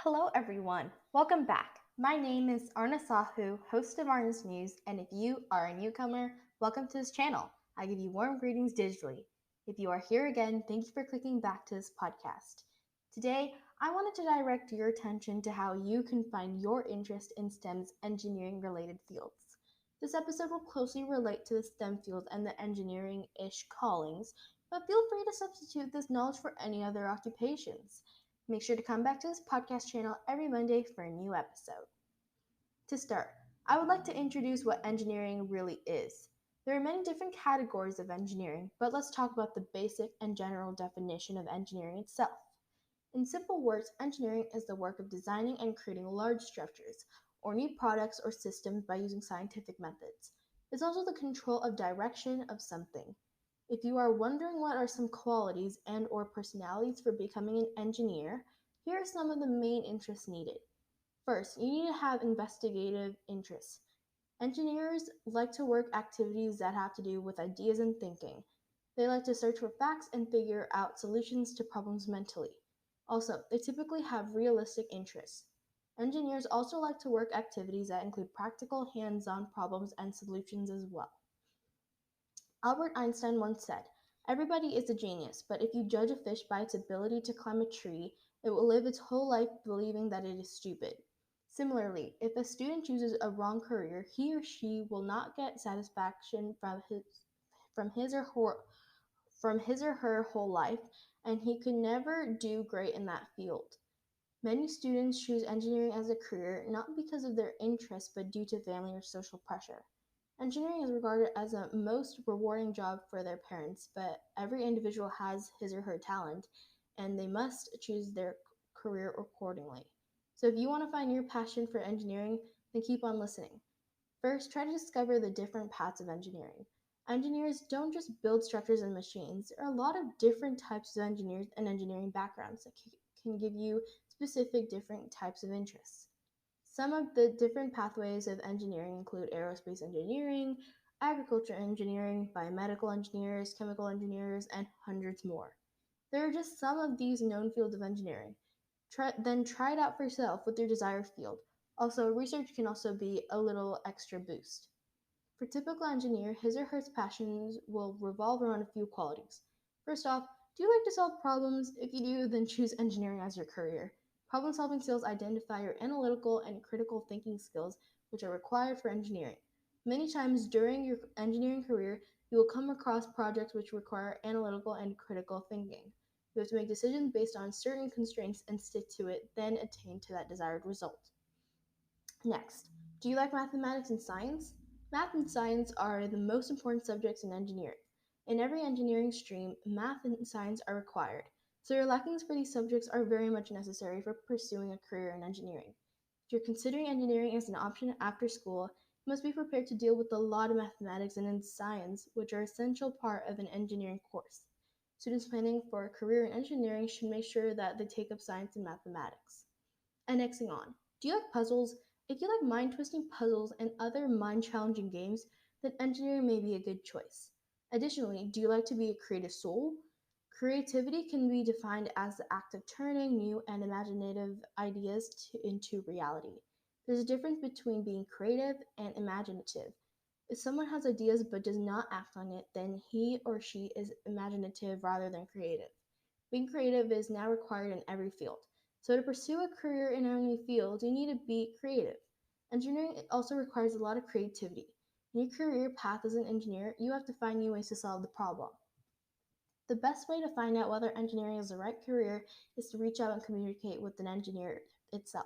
Hello, everyone. Welcome back. My name is Arna Sahu, host of Arna's News, and if you are a newcomer, welcome to this channel. I give you warm greetings digitally. If you are here again, thank you for clicking back to this podcast. Today, I wanted to direct your attention to how you can find your interest in STEM's engineering related fields. This episode will closely relate to the STEM field and the engineering ish callings, but feel free to substitute this knowledge for any other occupations. Make sure to come back to this podcast channel every Monday for a new episode. To start, I would like to introduce what engineering really is. There are many different categories of engineering, but let's talk about the basic and general definition of engineering itself. In simple words, engineering is the work of designing and creating large structures, or new products or systems by using scientific methods. It's also the control of direction of something. If you are wondering what are some qualities and or personalities for becoming an engineer, here are some of the main interests needed. First, you need to have investigative interests. Engineers like to work activities that have to do with ideas and thinking. They like to search for facts and figure out solutions to problems mentally. Also, they typically have realistic interests. Engineers also like to work activities that include practical, hands-on problems and solutions as well. Albert Einstein once said, "Everybody is a genius, but if you judge a fish by its ability to climb a tree, it will live its whole life believing that it is stupid." Similarly, if a student chooses a wrong career, he or she will not get satisfaction from his or her whole life, and he could never do great in that field. Many students choose engineering as a career not because of their interest but due to family or social pressure. Engineering is regarded as a most rewarding job for their parents, but every individual has his or her talent, and they must choose their career accordingly. So if you want to find your passion for engineering, then keep on listening. First, try to discover the different paths of engineering. Engineers don't just build structures and machines. There are a lot of different types of engineers and engineering backgrounds that can give you specific different types of interests. Some of the different pathways of engineering include aerospace engineering, agriculture engineering, biomedical engineers, chemical engineers, and hundreds more. There are just some of these known fields of engineering. Then try it out for yourself with your desired field. Also, research can also be a little extra boost. For typical engineer, his or her passions will revolve around a few qualities. First off, do you like to solve problems? If you do, then choose engineering as your career. Problem solving skills identify your analytical and critical thinking skills, which are required for engineering. Many times during your engineering career, you will come across projects which require analytical and critical thinking. You have to make decisions based on certain constraints and stick to it, then attain to that desired result. Next, do you like mathematics and science? Math and science are the most important subjects in engineering. In every engineering stream, math and science are required, so your likings for these subjects are very much necessary for pursuing a career in engineering. If you're considering engineering as an option after school, you must be prepared to deal with a lot of mathematics and science, which are an essential part of an engineering course. Students planning for a career in engineering should make sure that they take up science and mathematics. Annexing on. Do you like puzzles? If you like mind twisting puzzles and other mind challenging games, then engineering may be a good choice. Additionally, do you like to be a creative soul? Creativity can be defined as the act of turning new and imaginative ideas into reality. There's a difference between being creative and imaginative. If someone has ideas but does not act on it, then he or she is imaginative rather than creative. Being creative is now required in every field. So to pursue a career in any field, you need to be creative. Engineering also requires a lot of creativity. In your career path as an engineer, you have to find new ways to solve the problem. The best way to find out whether engineering is the right career is to reach out and communicate with an engineer itself.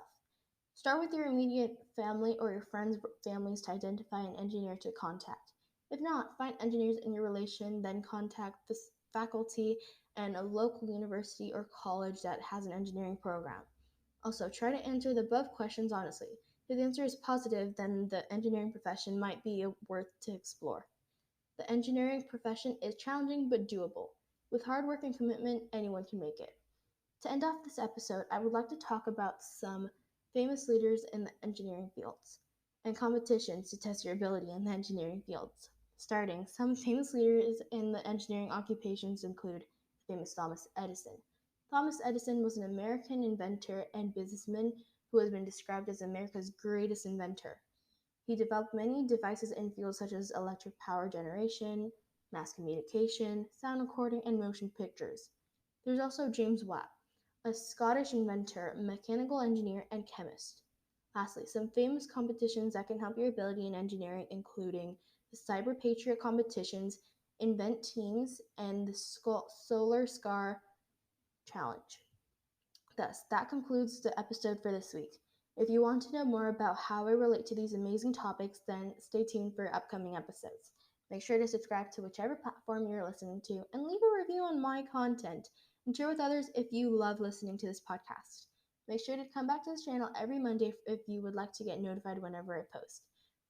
Start with your immediate family or your friends' families to identify an engineer to contact. If not, find engineers in your relation, then contact the faculty and a local university or college that has an engineering program. Also, try to answer the above questions honestly. If the answer is positive, then the engineering profession might be worth to explore. The engineering profession is challenging but doable. With hard work and commitment, anyone can make it. To end off this episode, I would like to talk about some famous leaders in the engineering fields and competitions to test your ability in the engineering fields. Starting, some famous leaders in the engineering occupations include the famous Thomas Edison. Thomas Edison was an American inventor and businessman who has been described as America's greatest inventor. He developed many devices in fields such as electric power generation, mass communication, sound recording, and motion pictures. There's also James Watt, a Scottish inventor, mechanical engineer, and chemist. Lastly, some famous competitions that can help your ability in engineering, including the Cyber Patriot competitions, Invent Teams, and the Solar Scar Challenge. Thus, that concludes the episode for this week. If you want to know more about how I relate to these amazing topics, then stay tuned for upcoming episodes. Make sure to subscribe to whichever platform you're listening to and leave a review on my content and share with others if you love listening to this podcast. Make sure to come back to this channel every Monday if you would like to get notified whenever I post.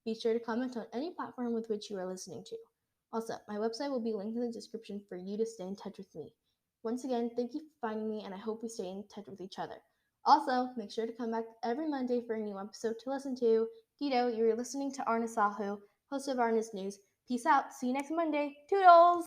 Be sure to comment on any platform with which you are listening to. Also, my website will be linked in the description for you to stay in touch with me. Once again, thank you for finding me, and I hope we stay in touch with each other. Also, make sure to come back every Monday for a new episode to listen to. Dido, you're listening to Arna Sahu, host of Arna's News. Peace out. See you next Monday. Toodles!